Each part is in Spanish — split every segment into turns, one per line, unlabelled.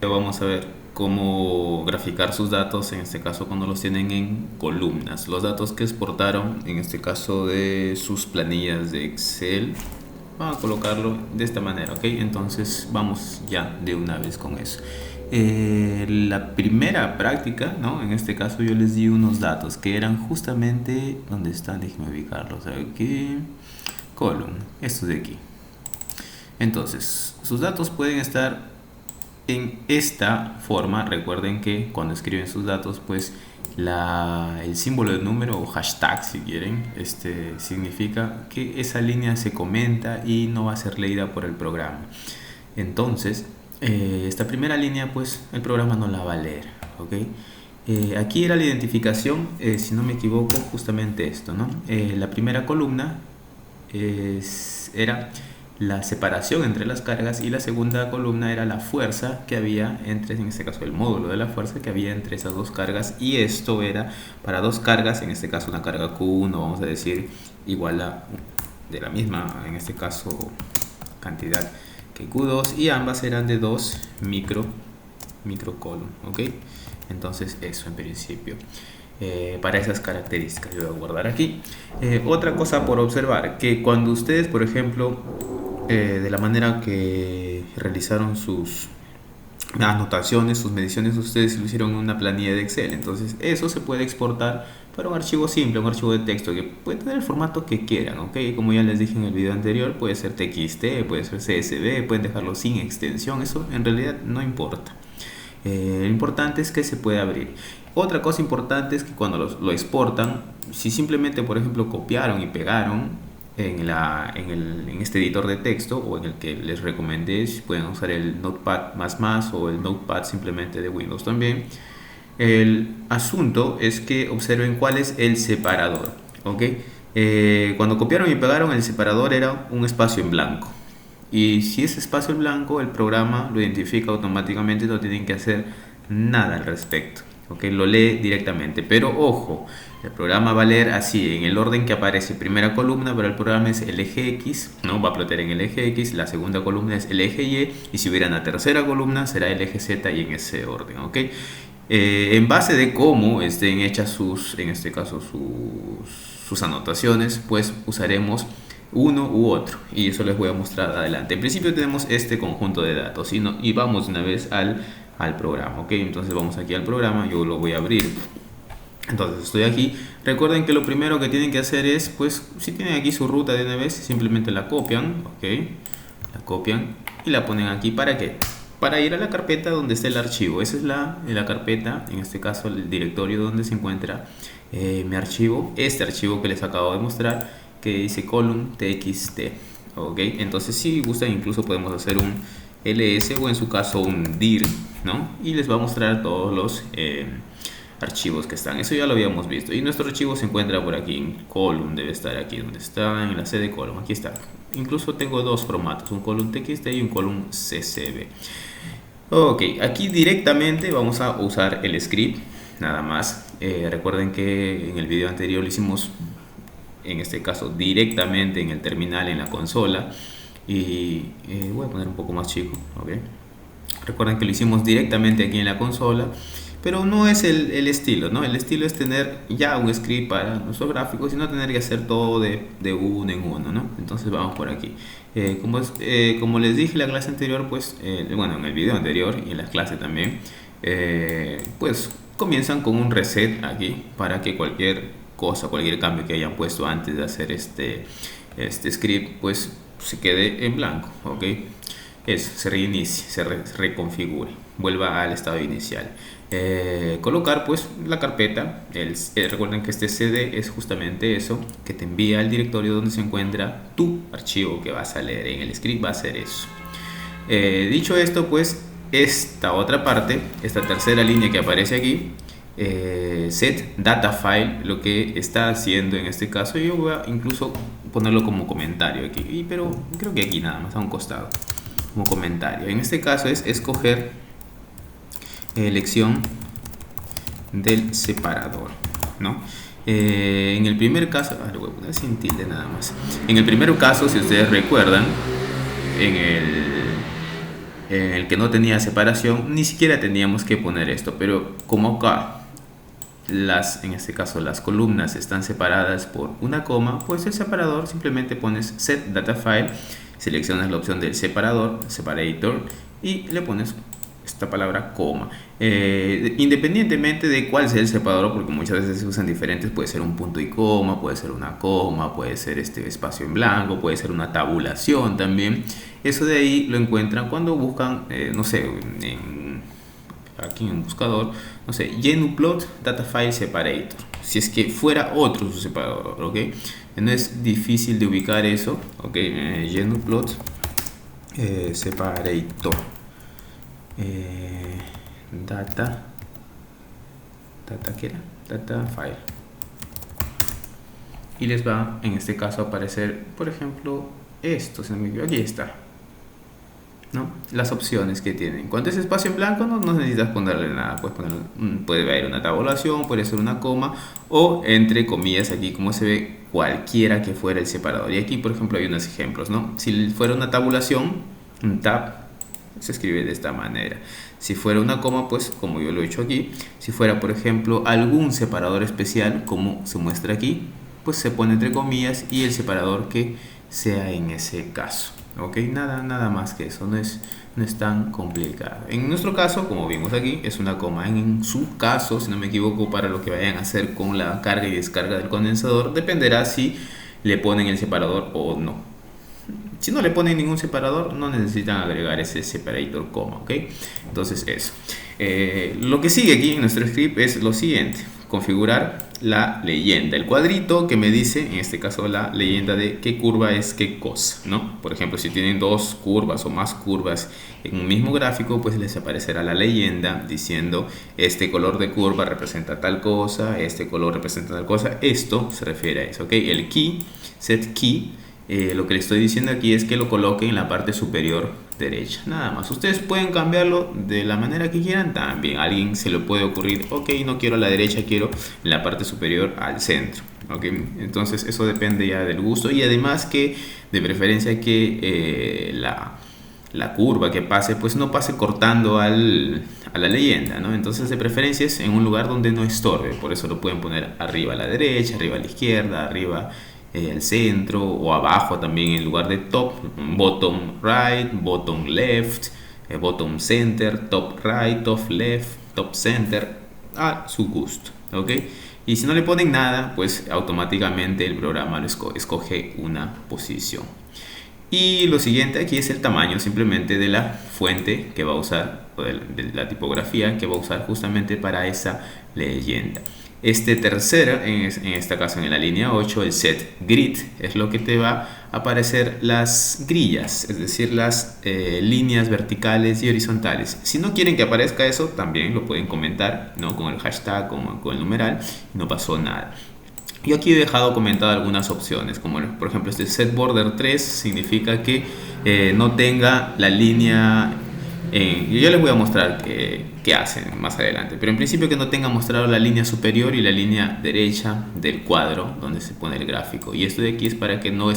Vamos a ver cómo graficar sus datos, en este caso cuando los tienen en columnas. Los datos que exportaron, en este caso de sus planillas de Excel, vamos a colocarlo de esta manera, ¿ok? Entonces vamos ya de una vez con eso. La primera práctica, ¿no? En este caso yo les di unos datos que eran justamente, ¿dónde están? Déjenme ubicarlos aquí. Column, estos de aquí. Entonces, sus datos pueden estar en esta forma. Recuerden que cuando escriben sus datos, pues el símbolo de número o hashtag, si quieren, significa que esa línea se comenta y no va a ser leída por el programa. Entonces, esta primera línea, pues el programa no la va a leer, ¿ok? Aquí era la identificación, si no me equivoco, justamente esto, ¿no? La primera columna era la separación entre las cargas y la segunda columna era la fuerza que había entre, en este caso el módulo de la fuerza que había entre esas dos cargas, y esto era para dos cargas, en este caso una carga Q1, vamos a decir, igual a de la misma, en este caso, cantidad que Q2, y ambas eran de 2 microcolumn, ¿ok? Entonces eso en principio. Para esas características yo voy a guardar aquí. Otra cosa por observar, que cuando ustedes, por ejemplo, de la manera que realizaron sus anotaciones, sus mediciones, ustedes lo hicieron en una planilla de Excel, entonces eso se puede exportar para un archivo simple, un archivo de texto que puede tener el formato que quieran, ¿ok? Como ya les dije en el video anterior, puede ser TXT, puede ser CSV, pueden dejarlo sin extensión, eso en realidad no importa. Lo importante es que se puede abrir. Otra cosa importante es que cuando lo exportan, si simplemente, por ejemplo, copiaron y pegaron en este editor de texto o en el que les recomendé, pueden usar el Notepad++ o el Notepad simplemente de Windows también. El asunto es que observen cuál es el separador, ¿ok? Cuando copiaron y pegaron, el separador era un espacio en blanco. Y si es espacio en blanco, el programa lo identifica automáticamente, no tienen que hacer nada al respecto. ¿Okay? Lo lee directamente. Pero ojo, el programa va a leer así, en el orden que aparece. Primera columna para el programa es el eje X, ¿no? Va a plotear en el eje X. La segunda columna es el eje Y. Y si hubiera una tercera columna, será el eje Z y en ese orden. ¿Okay? En base de cómo estén hechas sus, en este caso, sus anotaciones, pues usaremos uno u otro, y eso les voy a mostrar adelante. En principio tenemos este conjunto de datos y vamos una vez al programa, ok. Entonces vamos aquí al programa, yo lo voy a abrir. Entonces estoy aquí. Recuerden que lo primero que tienen que hacer es, pues, si tienen aquí su ruta de una vez, simplemente la copian, ok, la copian y la ponen aquí. ¿Para qué? Para ir a la carpeta donde está el archivo. Esa es la carpeta, en este caso el directorio donde se encuentra mi archivo, este archivo que les acabo de mostrar, que dice column txt, ok. Entonces si gustan incluso podemos hacer un ls o en su caso un dir, ¿no? Y les va a mostrar todos los archivos que están. Eso ya lo habíamos visto, y nuestro archivo se encuentra por aquí en column, debe estar aquí donde está, en la C de column, aquí está. Incluso tengo dos formatos, un column txt y un column ccb. Ok, aquí directamente vamos a usar el script nada más. Recuerden que en el video anterior lo hicimos, en este caso directamente en el terminal, en la consola, y voy a poner un poco más chico, ¿okay? Recuerden que lo hicimos directamente aquí en la consola, pero no es el estilo, ¿no? El estilo es tener ya un script para nuestros gráficos y no tener que hacer todo de uno en uno, ¿no? Entonces vamos por aquí. Como les dije en la clase anterior, pues, bueno, en el video anterior y en la clase también, pues comienzan con un reset aquí para que cualquier cosa, cualquier cambio que hayan puesto antes de hacer este script, pues se quede en blanco, ¿ok? Eso, se reinicie, se reconfigure, vuelva al estado inicial. Colocar pues la carpeta, recuerden que este CD es justamente eso, que te envía al directorio donde se encuentra tu archivo que vas a leer. En el script va a ser eso. Dicho esto, pues esta otra parte, esta tercera línea que aparece aquí, set data file, lo que está haciendo en este caso, yo voy a incluso ponerlo como comentario aquí, pero creo que aquí nada más a un costado como comentario. En este caso es escoger elección del separador, ¿no? En el primer caso, lo voy a poner sin tilde nada más. En el primer caso, si ustedes recuerdan, en en el que no tenía separación, ni siquiera teníamos que poner esto, pero como acá en este caso las columnas están separadas por una coma, pues el separador simplemente pones set data file, seleccionas la opción del separador, separator, y le pones esta palabra coma, independientemente de cuál sea el separador, porque muchas veces se usan diferentes. Puede ser un punto y coma, puede ser una coma, puede ser este espacio en blanco, puede ser una tabulación también. Eso de ahí lo encuentran cuando buscan, no sé, aquí en un buscador, no sé, GnuPlot Data File Separator, si es que fuera otro su separador, ¿ok? No es difícil de ubicar eso, ¿ok? GnuPlot Separator, data, ¿qué era? Data File, y les va en este caso a aparecer, por ejemplo, esto, si no me equivoco, aquí está, ¿no? Las opciones que tienen. Cuando es espacio en blanco no necesitas ponerle nada, puede haber una tabulación, puede ser una coma o entre comillas aquí como se ve cualquiera que fuera el separador. Y aquí por ejemplo hay unos ejemplos, ¿no? Si fuera una tabulación, un tab se escribe de esta manera. Si fuera una coma, pues como yo lo he hecho aquí. Si fuera por ejemplo algún separador especial como se muestra aquí, pues se pone entre comillas y el separador que sea en ese caso. Ok, nada más que eso, no es tan complicado. En nuestro caso, como vimos aquí, es una coma. En su caso, si no me equivoco, para lo que vayan a hacer con la carga y descarga del condensador, dependerá si le ponen el separador o no. Si no le ponen ningún separador, no necesitan agregar ese separator coma, ok. Entonces eso. Lo que sigue aquí en nuestro script es lo siguiente: configurar la leyenda, el cuadrito que me dice, en este caso, la leyenda de qué curva es qué cosa, ¿no? Por ejemplo, si tienen dos curvas o más curvas en un mismo gráfico, pues les aparecerá la leyenda diciendo este color de curva representa tal cosa, este color representa tal cosa. Esto se refiere a eso, ¿ok? El key, set key, lo que le estoy diciendo aquí es que lo coloque en la parte superior derecha, nada más. Ustedes pueden cambiarlo de la manera que quieran también. A alguien se le puede ocurrir, ok, no quiero a la derecha, quiero en la parte superior al centro, ok. Entonces eso depende ya del gusto, y además que de preferencia que la curva que pase pues no pase cortando a la leyenda, ¿no? Entonces de preferencia es en un lugar donde no estorbe. Por eso lo pueden poner arriba a la derecha, arriba a la izquierda, arriba al centro, o abajo también en lugar de top, bottom right, bottom left, bottom center, top right, top left, top center, a su gusto, ¿ok? Y si no le ponen nada, pues automáticamente el programa lo escoge una posición. Y lo siguiente aquí es el tamaño simplemente de la fuente que va a usar, o de la tipografía que va a usar justamente para esa leyenda. Este tercero, en este caso en la línea 8, el set grid, es lo que te va a aparecer las grillas, es decir, las líneas verticales y horizontales. Si no quieren que aparezca eso, también lo pueden comentar, ¿no? Con el hashtag, con el numeral, no pasó nada. Yo aquí he dejado comentado algunas opciones, como por ejemplo este set border 3 significa que no tenga la línea. Yo les voy a mostrar qué hacen más adelante, pero en principio que no tenga mostrado la línea superior y la línea derecha del cuadro donde se pone el gráfico. Y esto de aquí es para que no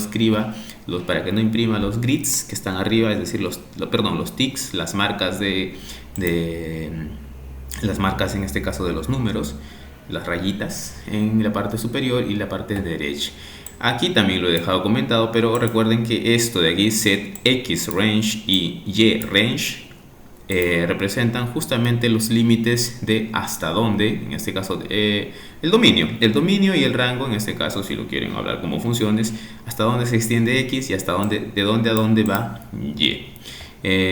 para que no imprima los grids que están arriba, es decir, los ticks, las marcas las marcas en este caso de los números, las rayitas en la parte superior y la parte derecha. Aquí también lo he dejado comentado, pero recuerden que esto de aquí, set X range y Y range, representan justamente los límites de hasta dónde, en este caso el dominio y el rango, en este caso si lo quieren hablar como funciones, hasta dónde se extiende X y de dónde a dónde va Y.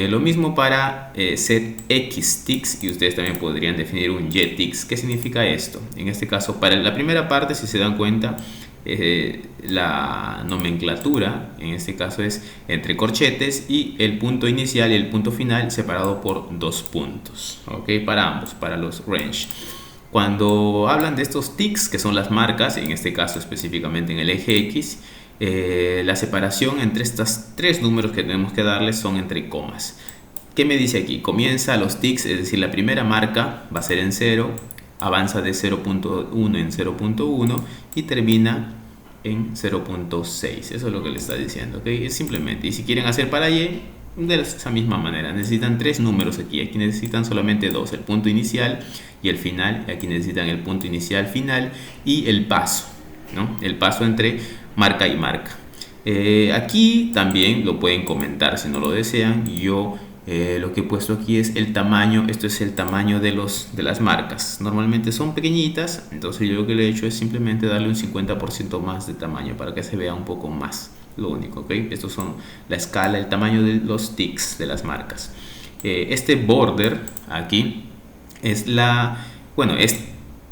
Lo mismo para set X ticks, y ustedes también podrían definir un Y ticks. ¿Qué significa esto? En este caso, para la primera parte, si se dan cuenta, la nomenclatura en este caso es entre corchetes y el punto inicial y el punto final separado por 2 puntos, ¿ok? Para ambos, para los range. Cuando hablan de estos ticks, que son las marcas, en este caso específicamente en el eje X, la separación entre estos 3 números que tenemos que darles son entre comas. ¿Qué me dice aquí? Comienza los ticks, es decir, la primera marca va a ser en 0, avanza de 0.1 en 0.1 y termina en 0.6. Eso es lo que le está diciendo, ¿ok? Es simplemente, y si quieren hacer para Y, de esa misma manera. Necesitan tres números aquí. Aquí necesitan solamente dos: el punto inicial y el final. Aquí necesitan el punto inicial, final y el paso, ¿no? El paso entre marca y marca. Aquí también lo pueden comentar si no lo desean. Yo lo que he puesto aquí es el tamaño. Esto es el tamaño de las marcas. Normalmente son pequeñitas, entonces yo lo que le he hecho es simplemente darle un 50% más de tamaño para que se vea un poco más. Lo único, ¿ok? Estos son la escala, el tamaño de los ticks de las marcas. Este border aquí es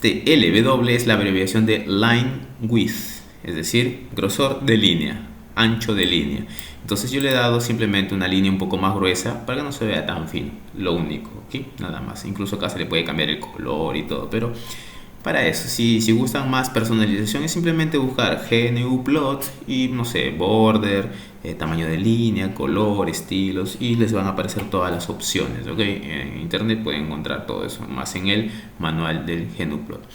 este LW es la abreviación de line width, es decir, grosor de línea, ancho de línea. Entonces yo le he dado simplemente una línea un poco más gruesa para que no se vea tan fino, lo único, ¿ok? Nada más. Incluso acá se le puede cambiar el color y todo, pero para eso, si gustan más personalización, es simplemente buscar GNU-Plot y no sé, border, tamaño de línea, color, estilos, y les van a aparecer todas las opciones, ¿ok? En internet pueden encontrar todo eso, más en el manual del GNU-Plot.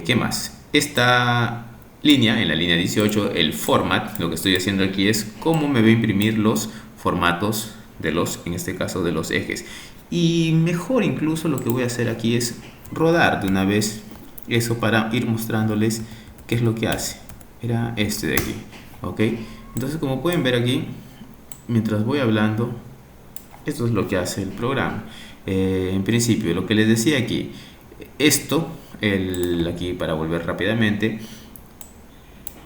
¿Qué más? Esta línea, en la línea 18, el format, lo que estoy haciendo aquí es cómo me va a imprimir los formatos en este caso de los ejes. Y mejor incluso lo que voy a hacer aquí es rodar de una vez eso para ir mostrándoles qué es lo que hace. Era este de aquí, ok. Entonces, como pueden ver aquí, mientras voy hablando, esto es lo que hace el programa. En principio, lo que les decía aquí, aquí para volver rápidamente,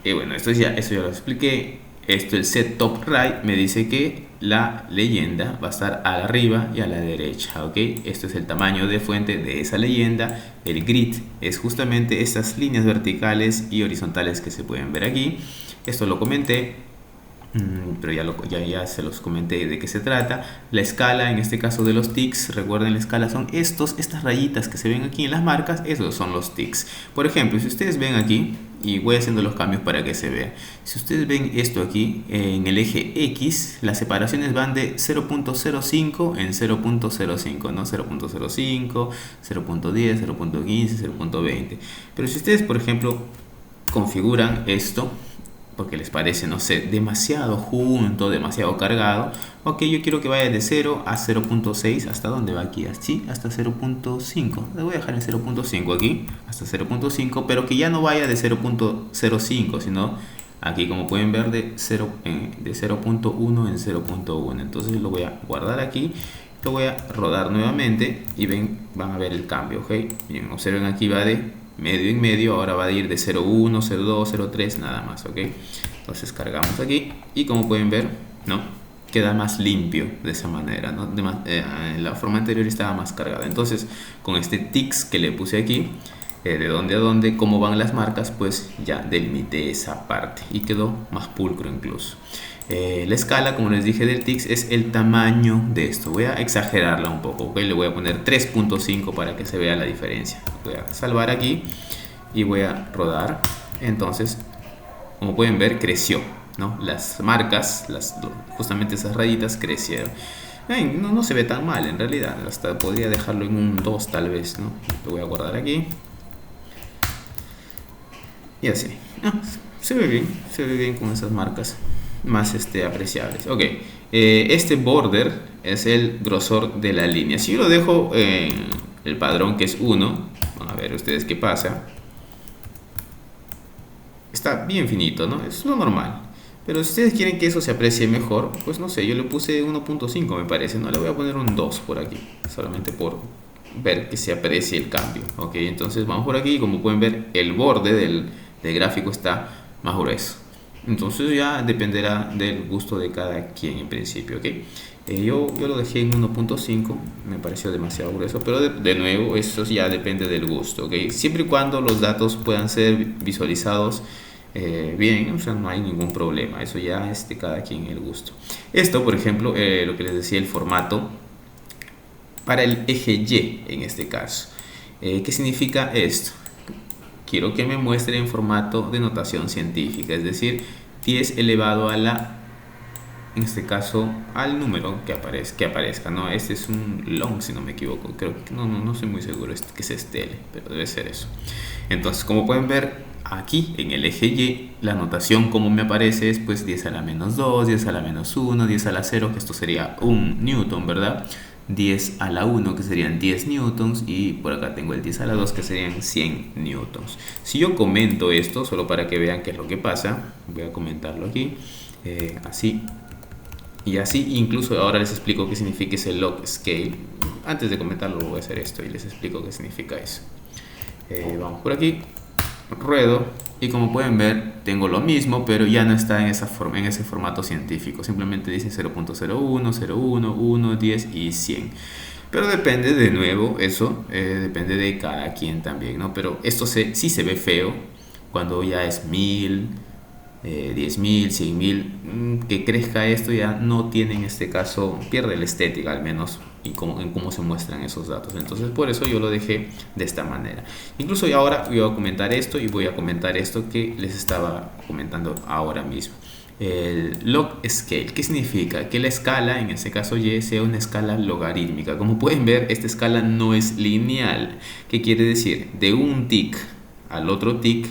bueno, eso ya lo expliqué. El set top right me dice que la leyenda va a estar arriba y a la derecha, ¿ok? Esto es el tamaño de fuente de esa leyenda. El grid es justamente estas líneas verticales y horizontales que se pueden ver aquí. Esto lo comenté, pero ya se los comenté de qué se trata. La escala, en este caso de los ticks, recuerden, la escala son estas rayitas que se ven aquí en las marcas. Esos son los ticks. Por ejemplo, si ustedes ven aquí, y voy haciendo los cambios para que se vea, si ustedes ven esto aquí en el eje X, las separaciones van de 0.05 en 0.05, ¿no? 0.05, 0.10, 0.15, 0.20. Pero si ustedes, por ejemplo, configuran esto porque les parece, no sé, demasiado junto, demasiado cargado, ok, yo quiero que vaya de 0 a 0.6. ¿Hasta dónde va aquí? Así, hasta 0.5. Le voy a dejar en 0.5 aquí, hasta 0.5, pero que ya no vaya de 0.05, sino aquí, como pueden ver, de 0.1 en 0.1. Entonces lo voy a guardar aquí, lo voy a rodar nuevamente y van a ver el cambio, ok. Bien, observen, aquí va de medio en medio, ahora va a ir de 0.1, 0.2, 0.3, nada más, ok. Entonces cargamos aquí y, como pueden ver, ¿no?, queda más limpio de esa manera, ¿no? En la forma anterior estaba más cargada. Entonces, con este ticks que le puse aquí, de dónde a dónde, cómo van las marcas, pues ya delimité esa parte y quedó más pulcro incluso. La escala, como les dije, del ticks es el tamaño de esto. Voy a exagerarla un poco, ¿ok? Le voy a poner 3.5 para que se vea la diferencia. Voy a salvar aquí y voy a rodar. Entonces, como pueden ver, creció, ¿no? Las marcas, justamente esas rayitas crecieron. No se ve tan mal en realidad. Hasta podría dejarlo en un 2 tal vez, ¿no? Lo voy a guardar aquí. Y así. Se ve bien con esas marcas más apreciables. Ok, este border es el grosor de la línea. Si yo lo dejo en el padrón, que es 1, van a ver ustedes qué pasa. Está bien finito, ¿no? Es lo normal. Pero si ustedes quieren que eso se aprecie mejor, pues no sé, yo le puse 1.5, me parece. No, le voy a poner un 2 por aquí, solamente por ver que se aprecie el cambio. Ok, entonces vamos por aquí y, como pueden ver, el borde del gráfico está más grueso. Entonces ya dependerá del gusto de cada quien en principio, ¿ok? Yo lo dejé en 1.5, me pareció demasiado grueso, pero de nuevo, eso ya depende del gusto, ¿ok? Siempre y cuando los datos puedan ser visualizados bien, o sea, no hay ningún problema. Eso ya es de cada quien el gusto. Esto, por ejemplo, lo que les decía, el formato para el eje Y en este caso. ¿Qué significa esto? Quiero que me muestre en formato de notación científica, es decir, 10 elevado a la, en este caso, al número que aparezca, ¿no? Este es un long, si no me equivoco. Creo que no estoy muy seguro que es L, pero debe ser eso. Entonces, como pueden ver, aquí en el eje Y, la notación como me aparece es pues 10 a la menos 2, 10 a la menos 1, 10 a la 0, que esto sería 1 newton, ¿verdad? 10 a la 1, que serían 10 newtons, y por acá tengo el 10 a la 2, que serían 100 newtons. Si yo comento esto, solo para que vean qué es lo que pasa, voy a comentarlo aquí, así y así. Incluso ahora les explico qué significa ese log scale. Antes de comentarlo voy a hacer esto y les explico qué significa eso. Vamos por aquí, ruedo, y como pueden ver tengo lo mismo, pero ya no está en esa forma, en ese formato científico. Simplemente dice 0.01, 01, 1, 10 y 100. Pero depende, de nuevo, eso depende de cada quien también, ¿no? Pero esto sí se ve feo cuando ya es 1000, 10.000, 100.000, que crezca esto ya no tiene, en este caso, pierde la estética al menos en cómo se muestran esos datos. Entonces por eso yo lo dejé de esta manera. Incluso y ahora voy a comentar esto y voy a comentar esto que les estaba comentando ahora mismo. El log scale, ¿qué significa? Que la escala, en este caso Y, sea una escala logarítmica. Como pueden ver, esta escala no es lineal. ¿Qué quiere decir? De un tic al otro tic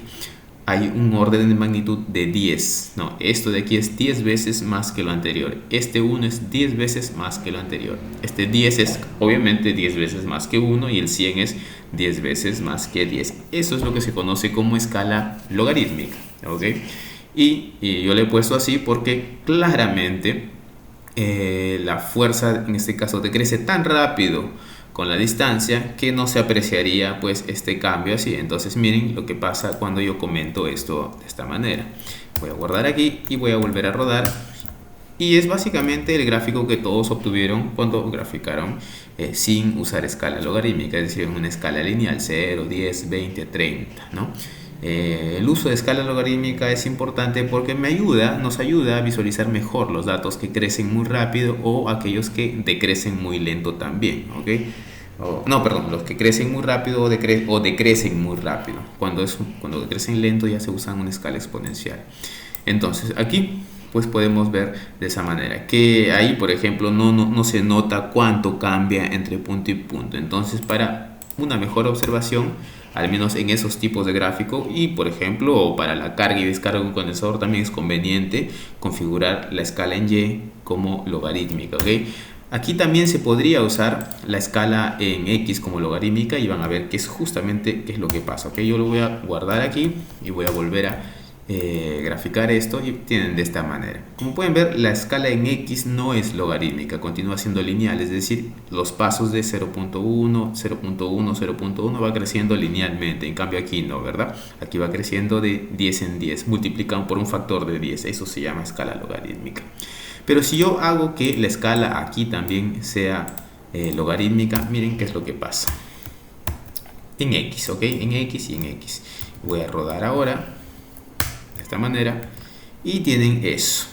hay un orden de magnitud de 10. No, esto de aquí es 10 veces más que lo anterior. Este 1 es 10 veces más que lo anterior. Este 10 es obviamente 10 veces más que 1 y el 100 es 10 veces más que 10. Eso es lo que se conoce como escala logarítmica, ¿ok? Y yo le he puesto así porque claramente la fuerza en este caso decrece tan rápido con la distancia que no se apreciaría pues este cambio así. Entonces miren lo que pasa cuando yo comento esto de esta manera. Voy a guardar aquí y voy a volver a rodar, y es básicamente el gráfico que todos obtuvieron cuando graficaron sin usar escala logarítmica, es decir, en una escala lineal 0, 10, 20, 30, ¿no? El uso de escala logarítmica es importante porque nos ayuda a visualizar mejor los datos que crecen muy rápido o aquellos que decrecen muy lento también, ¿ok? No, perdón, los que crecen muy rápido o decrecen muy rápido. Cuando decrecen lento ya se usa una escala exponencial. Entonces aquí pues podemos ver de esa manera que ahí, por ejemplo, no se nota cuánto cambia entre punto y punto. Entonces, para una mejor observación, al menos en esos tipos de gráfico, y por ejemplo para la carga y descarga de un condensador, también es conveniente configurar la escala en Y como logarítmica, ¿ok? Aquí también se podría usar la escala en X como logarítmica y van a ver que es justamente qué es lo que pasa, ¿ok? Yo lo voy a guardar aquí y voy a volver a graficar esto, y tienen de esta manera. Como pueden ver, la escala en X no es logarítmica, continúa siendo lineal, es decir, los pasos de 0.1, 0.1, 0.1 va creciendo linealmente. En cambio aquí no, ¿verdad? Aquí va creciendo de 10 en 10, multiplican por un factor de 10, eso se llama escala logarítmica. Pero si yo hago que la escala aquí también sea logarítmica, miren qué es lo que pasa en X, ¿ok? En X y en X. Voy a rodar ahora de esta manera y tienen eso.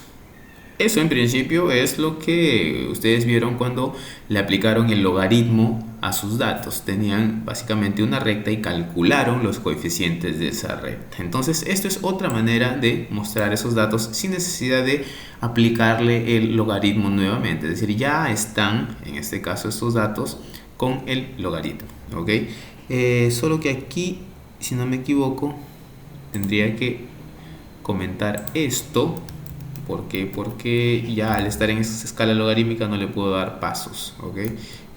Eso en principio es lo que ustedes vieron cuando le aplicaron el logaritmo a sus datos. Tenían básicamente una recta y calcularon los coeficientes de esa recta. Entonces esto es otra manera de mostrar esos datos sin necesidad de aplicarle el logaritmo nuevamente. Es decir, ya están en este caso estos datos con el logaritmo, ¿ok? Solo que aquí, si no me equivoco, tendría que comentar esto. ¿Por qué? Porque ya al estar en esa escala logarítmica no le puedo dar pasos, ¿ok?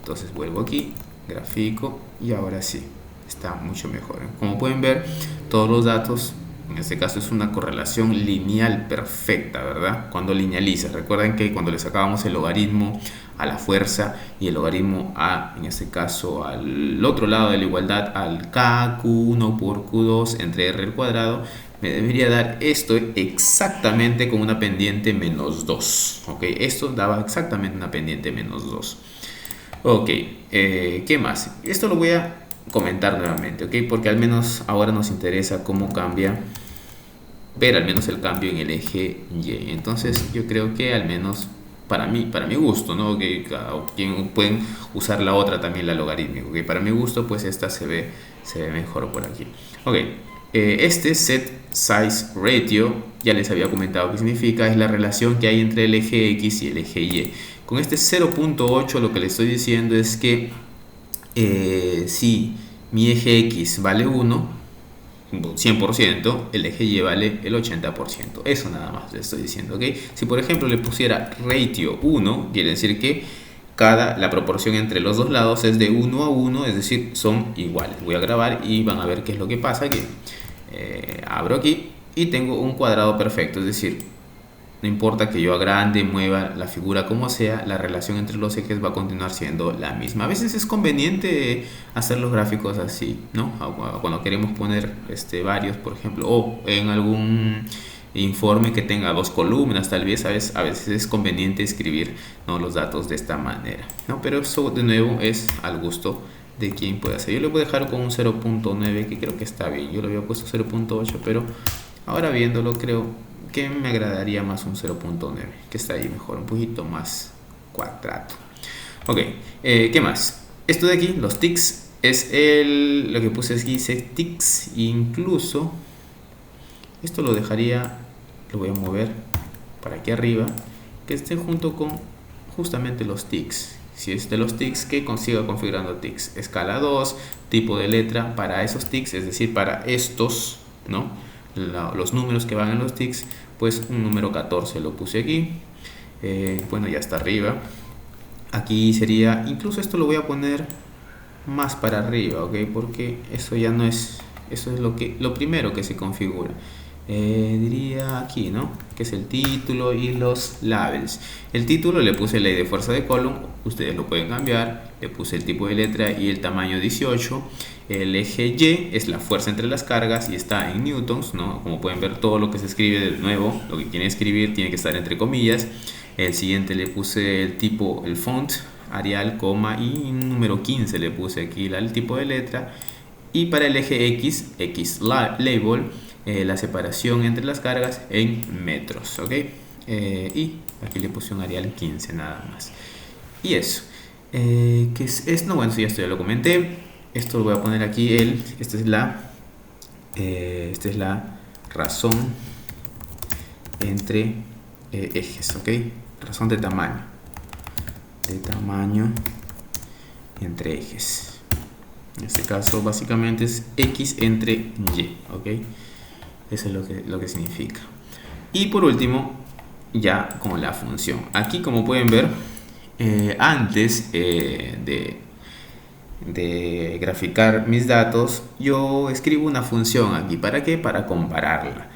Entonces vuelvo aquí, grafico, y ahora sí, está mucho mejor. Como pueden ver, todos los datos, en este caso es una correlación lineal perfecta, ¿verdad? Cuando linealiza, recuerden que cuando le sacábamos el logaritmo a la fuerza y el logaritmo a, en este caso, al otro lado de la igualdad, al k, q1 por q2 entre r al cuadrado, me debería dar esto exactamente con una pendiente menos 2, ¿ok? Esto daba exactamente una pendiente menos 2. Ok, ¿qué más? Esto lo voy a comentar nuevamente, ¿ok? Porque al menos ahora nos interesa cómo cambia, ver al menos el cambio en el eje Y. Entonces yo creo que al menos para mi gusto, ¿no? Que cada quien pueden usar la otra también, la logarítmica, ¿ok? Para mi gusto, pues esta se ve mejor por aquí. Ok. Este set size ratio, ya les había comentado qué significa, es la relación que hay entre el eje X y el eje Y. Con este 0.8 lo que le estoy diciendo es que si mi eje X vale 1, 100%, el eje Y vale el 80%. Eso nada más le estoy diciendo, ¿ok? Si por ejemplo le pusiera ratio 1, quiere decir que la proporción entre los dos lados es de 1 a 1, es decir, son iguales. Voy a grabar y van a ver qué es lo que pasa aquí. Abro aquí y tengo un cuadrado perfecto, es decir, no importa que yo agrande, mueva la figura como sea, la relación entre los ejes va a continuar siendo la misma. A veces es conveniente hacer los gráficos así, ¿no? Cuando queremos poner varios, por ejemplo, o en algún informe que tenga 2 columnas, tal vez a veces es conveniente escribir, ¿no?, los datos de esta manera, ¿no? Pero eso de nuevo es al gusto de quien pueda hacer. Yo le voy a dejar con un 0.9, que creo que está bien. Yo lo había puesto 0.8, pero ahora viéndolo creo que me agradaría más un 0.9, que está ahí mejor, un poquito más cuadrado. Ok, ¿qué más? Esto de aquí, los tics, es lo que puse aquí, dice tics. Incluso esto lo dejaría, lo voy a mover para aquí arriba, que esté junto con justamente los tics. Si es de los tics, que consiga configurando tics. Escala 2, tipo de letra para esos tics, es decir, para estos, ¿no?, los números que van en los tics, pues un número 14 lo puse aquí. Bueno, ya está arriba. Aquí sería, incluso esto lo voy a poner más para arriba, ¿ok? Porque eso ya no es, eso es lo primero que se configura. Diría aquí, ¿no?, que es el título y los labels. El título le puse ley de fuerza de Coulomb, ustedes lo pueden cambiar. Le puse el tipo de letra y el tamaño 18. El eje Y es la fuerza entre las cargas y está en newtons, ¿no? Como pueden ver, todo lo que se escribe de nuevo, lo que quieren escribir tiene que estar entre comillas. El siguiente le puse el tipo, el font, Arial, coma, y número 15 le puse aquí el tipo de letra. Y para el eje X label, la separación entre las cargas en metros, ¿ok? Y aquí le puse un Arial 15 nada más. Y eso, ¿qué es esto? No, bueno, sí, esto ya lo comenté. Esto lo voy a poner aquí, esta es la razón entre ejes, ¿ok? Razón de tamaño entre ejes. En este caso básicamente es X entre Y, ¿ok? Eso es lo que significa. Y por último, ya con la función. Aquí, como pueden ver, antes de graficar mis datos, yo escribo una función aquí. ¿Para qué? Para compararla.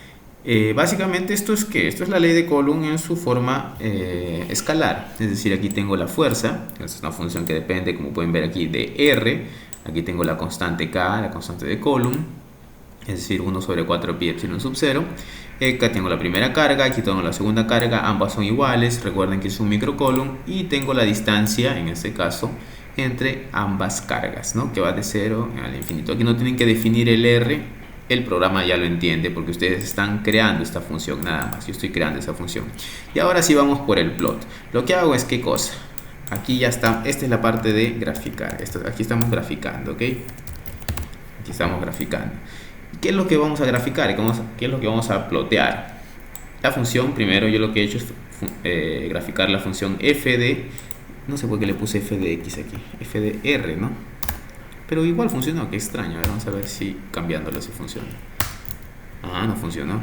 Básicamente esto es la ley de Coulomb en su forma escalar. Es decir, aquí tengo la fuerza, es una función que depende, como pueden ver aquí, de R. Aquí tengo la constante K, la constante de Coulomb, es decir, 1 sobre 4 pi epsilon sub 0. Acá tengo la primera carga, aquí tengo la segunda carga, ambas son iguales, recuerden que es un microcoulomb. Y tengo la distancia, en este caso, entre ambas cargas, ¿no?, que va de 0 al infinito. Aquí no tienen que definir el R, el programa ya lo entiende porque ustedes están creando esta función, nada más. Yo estoy creando esa función. Y ahora sí vamos por el plot. Lo que hago es, ¿qué cosa? Aquí ya está, esta es la parte de graficar. Aquí estamos graficando, ¿ok? Aquí estamos graficando. ¿Qué es lo que vamos a graficar? ¿Qué es lo que vamos a plotear? La función, primero yo lo que he hecho es graficar la función f de, no sé por qué le puse f de x aquí, f de r, ¿no? Pero igual funcionó, qué extraño. A ver, vamos a ver si cambiándolo si funciona. Ah, no funcionó.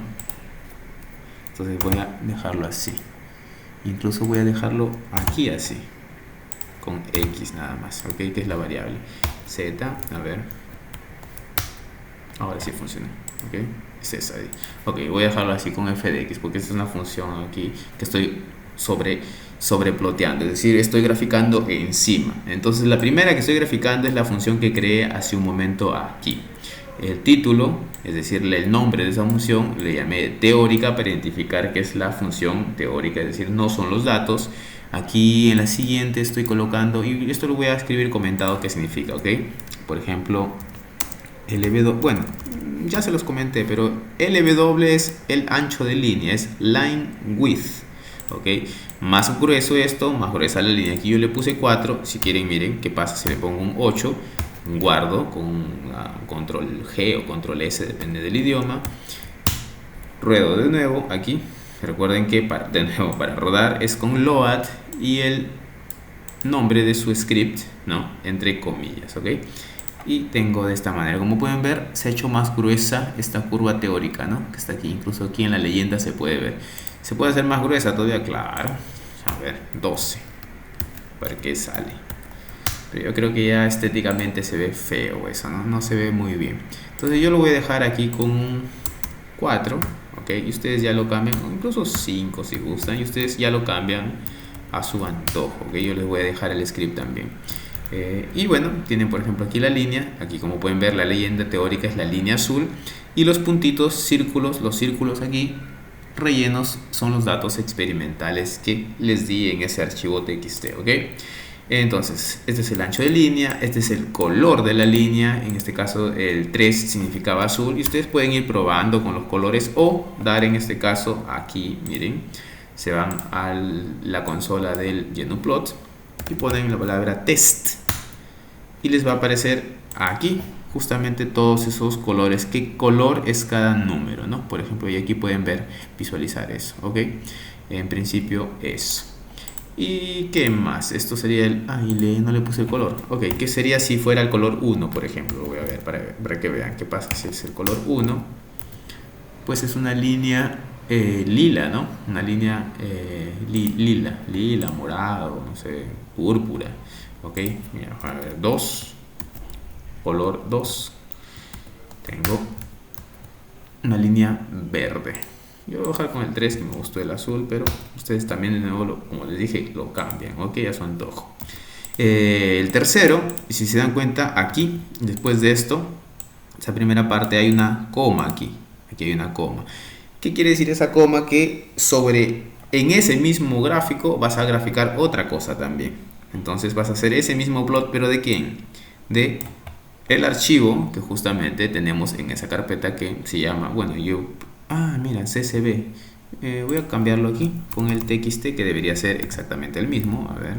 Entonces voy a dejarlo así. Incluso voy a dejarlo aquí así, con x nada más, ok, que es la variable z. A ver, ahora sí funciona, ok, es esa ahí. Ok, voy a dejarlo así con f de x porque esta es una función aquí que estoy sobreploteando, es decir, estoy graficando encima. Entonces la primera que estoy graficando es la función que creé hace un momento aquí. El título, es decir, el nombre de esa función, le llamé teórica para identificar que es la función teórica, es decir, no son los datos. Aquí en la siguiente estoy colocando, y esto lo voy a escribir comentado qué significa, ok. Por ejemplo, LW, bueno, ya se los comenté, pero LW es el ancho de línea, es line width, ok. Más grueso esto, más gruesa la línea. Aquí yo le puse 4, si quieren miren qué pasa si le pongo un 8. Guardo con control G o control S, depende del idioma. Ruedo de nuevo aquí. Recuerden que de nuevo para rodar es con load y el nombre de su script, ¿no?, entre comillas, ok. y tengo de esta manera. Como pueden ver, se ha hecho más gruesa esta curva teórica, ¿no? Que está aquí, incluso aquí en la leyenda se puede ver. ¿Se puede hacer más gruesa todavía? Claro. A ver, 12. A ver qué sale. Pero yo creo que ya estéticamente se ve feo eso, ¿no? No se ve muy bien. Entonces yo lo voy a dejar aquí con un 4, ¿ok? Y ustedes ya lo cambian, o incluso 5 si gustan, y ustedes ya lo cambian a su antojo, ¿ok? Yo les voy a dejar el script también. Y bueno, tienen por ejemplo aquí la línea, aquí como pueden ver la leyenda teórica es la línea azul, y los puntitos, círculos, los círculos aquí rellenos son los datos experimentales que les di en ese archivo txt, ¿ok? Entonces, este es el ancho de línea, este es el color de la línea, en este caso el 3 significaba azul, y ustedes pueden ir probando con los colores o dar en este caso aquí, miren, se van a la consola del GnuPlot y ponen la palabra test y les va a aparecer aquí justamente todos esos colores, qué color es cada número, ¿no? Por ejemplo, y aquí pueden ver, visualizar eso, ¿ok? En principio eso. ¿Y qué más? Esto sería el... Ay, no le puse el color. Ok, ¿qué sería si fuera el color 1, por ejemplo? Lo voy a ver para que vean qué pasa si es el color 1. Pues es una línea lila, ¿no? Una línea lila, morado, no sé, púrpura. Ok, mira, a ver, 2, color 2. Tengo una línea verde. Yo voy a bajar con el 3, que me gustó el azul, pero ustedes también de nuevo, como les dije, lo cambian, ok, a su antojo. El tercero, y si se dan cuenta, aquí, después de esto, esa primera parte hay una coma aquí hay una coma. ¿Qué quiere decir esa coma? Que en ese mismo gráfico vas a graficar otra cosa también. Entonces vas a hacer ese mismo plot, pero ¿de quién? De el archivo que justamente tenemos en esa carpeta que se llama, bueno, mira, CSV. Voy a cambiarlo aquí con el txt, que debería ser exactamente el mismo. A ver,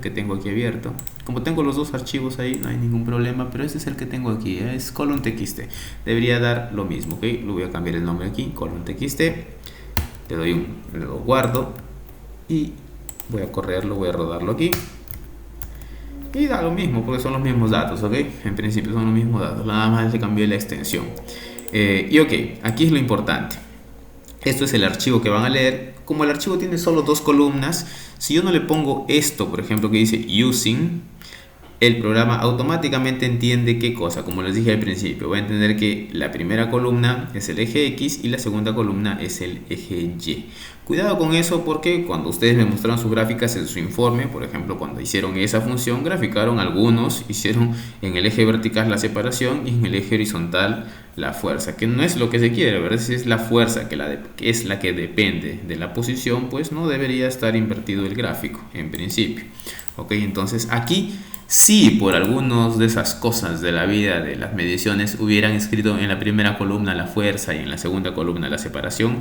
que tengo aquí abierto. Como tengo los dos archivos ahí, no hay ningún problema, pero este es el que tengo aquí, es colon txt. Debería dar lo mismo, ok. Lo voy a cambiar el nombre aquí, colon txt. Lo guardo y voy a correrlo, voy a rodarlo aquí. Y da lo mismo, porque son los mismos datos, ok. En principio son los mismos datos, nada más le cambié la extensión. Y ok, aquí es lo importante. Esto es el archivo que van a leer. Como el archivo tiene solo 2 columnas, si yo no le pongo esto, por ejemplo, que dice using, el programa automáticamente entiende qué cosa. Como les dije al principio, voy a entender que la primera columna es el eje X y la segunda columna es el eje Y. Cuidado con eso, porque cuando ustedes me mostraron sus gráficas en su informe, por ejemplo, cuando hicieron esa función, graficaron algunos, hicieron en el eje vertical la separación y en el eje horizontal la fuerza, que no es lo que se quiere, ¿verdad? Si es la fuerza que es la que depende de la posición, pues no debería estar invertido el gráfico, en principio. Ok, entonces aquí, si por algunas de esas cosas de la vida, de las mediciones, hubieran escrito en la primera columna la fuerza y en la segunda columna la separación,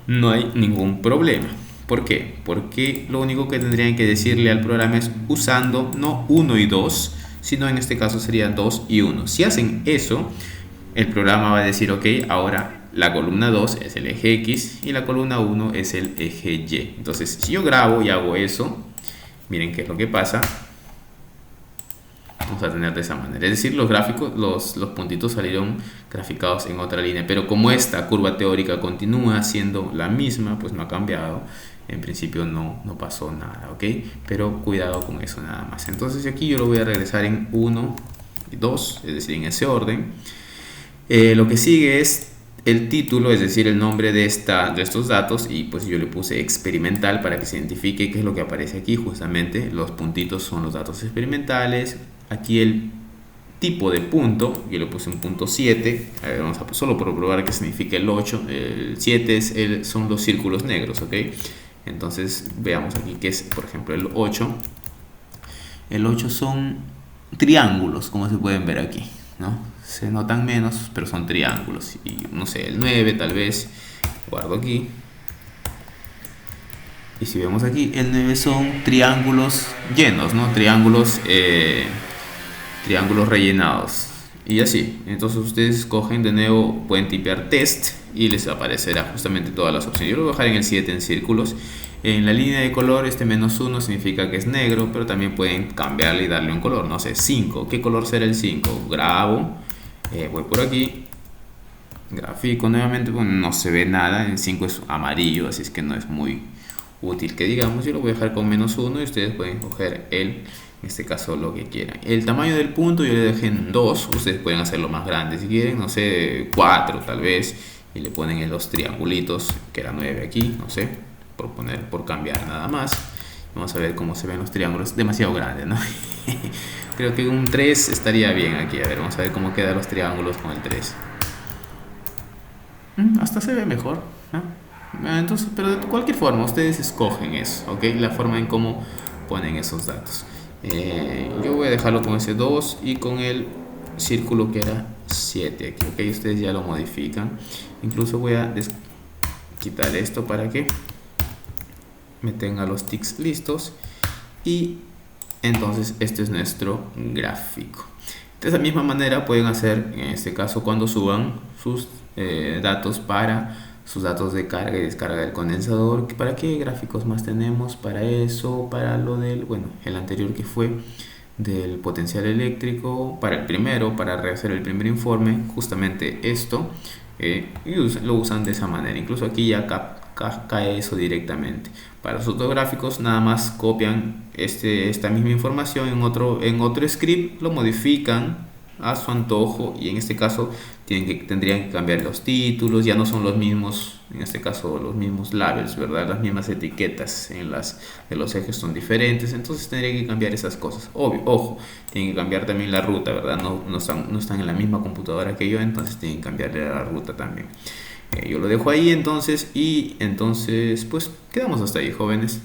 no hay ningún problema. ¿Por qué? Porque lo único que tendrían que decirle al programa es usando no 1 y 2, sino en este caso sería 2 y 1. Si hacen eso, el programa va a decir, ok, ahora la columna 2 es el eje X y la columna 1 es el eje Y. Entonces, si yo grabo y hago eso, miren qué es lo que pasa. Vamos a tener de esa manera, es decir, los gráficos, los puntitos salieron graficados en otra línea, pero como esta curva teórica continúa siendo la misma, pues no ha cambiado. En principio no pasó nada, ok, pero cuidado con eso nada más. Entonces aquí yo lo voy a regresar en 1 y 2, es decir, en ese orden. Lo que sigue es el título, es decir, el nombre de estos datos, y pues yo le puse experimental para que se identifique qué es lo que aparece aquí. Justamente los puntitos son los datos experimentales. Aquí el tipo de punto, yo le puse un punto 7. A ver, vamos a solo por probar qué significa el 8. El 7 son los círculos negros, ok. Entonces veamos aquí que es, por ejemplo, el 8. El 8 son triángulos, como se pueden ver aquí, ¿no? Se notan menos, pero son triángulos. Y no sé, el 9 tal vez, guardo aquí. Y si vemos aquí, el 9 son triángulos llenos, ¿no? Triángulos rellenados. Y así. Entonces ustedes cogen de nuevo, pueden tipear test y les aparecerá justamente todas las opciones. Yo lo voy a dejar en el 7 en círculos. En la línea de color este -1 significa que es negro, pero también pueden cambiarle y darle un color, no sé, 5. ¿Qué color será el 5? Grabo, voy por aquí, gráfico nuevamente, bueno, no se ve nada, el 5 es amarillo, así es que no es muy útil que digamos. Yo lo voy a dejar con -1 y ustedes pueden coger en este caso lo que quieran. El tamaño del punto yo le dejé en 2, ustedes pueden hacerlo más grande si quieren, no sé, 4 tal vez, y le ponen en los triangulitos, que era 9 aquí, no sé, por cambiar nada más. Vamos a ver cómo se ven los triángulos, demasiado grande, ¿no? Creo que un 3 estaría bien aquí. A ver, vamos a ver cómo quedan los triángulos con el 3. Hasta se ve mejor, ¿no? Entonces, pero de cualquier forma, ustedes escogen eso, ¿ok? La forma en cómo ponen esos datos. Yo voy a dejarlo con ese 2 y con el círculo que era 7 aquí, ¿ok? Ustedes ya lo modifican. Incluso voy a quitar esto para que me tenga los tics listos. Y entonces este es nuestro gráfico. De esa misma manera pueden hacer, en este caso, cuando suban sus datos para sus datos de carga y descarga del condensador. ¿Para qué gráficos más tenemos? Para eso, para lo del, bueno, el anterior que fue del potencial eléctrico, para el primero, para rehacer el primer informe, justamente esto, y lo usan de esa manera. Incluso aquí ya cae eso directamente. Para los otros gráficos nada más copian esta misma información en otro script, lo modifican a su antojo y en este caso tendrían que cambiar los títulos, ya no son los mismos, en este caso los mismos labels, ¿verdad? Las mismas etiquetas de los ejes son diferentes, entonces tendrían que cambiar esas cosas. Obvio, ojo, tienen que cambiar también la ruta, ¿verdad? No están en la misma computadora que yo, entonces tienen que cambiarle la ruta también. Yo lo dejo ahí entonces y entonces pues quedamos hasta ahí, jóvenes.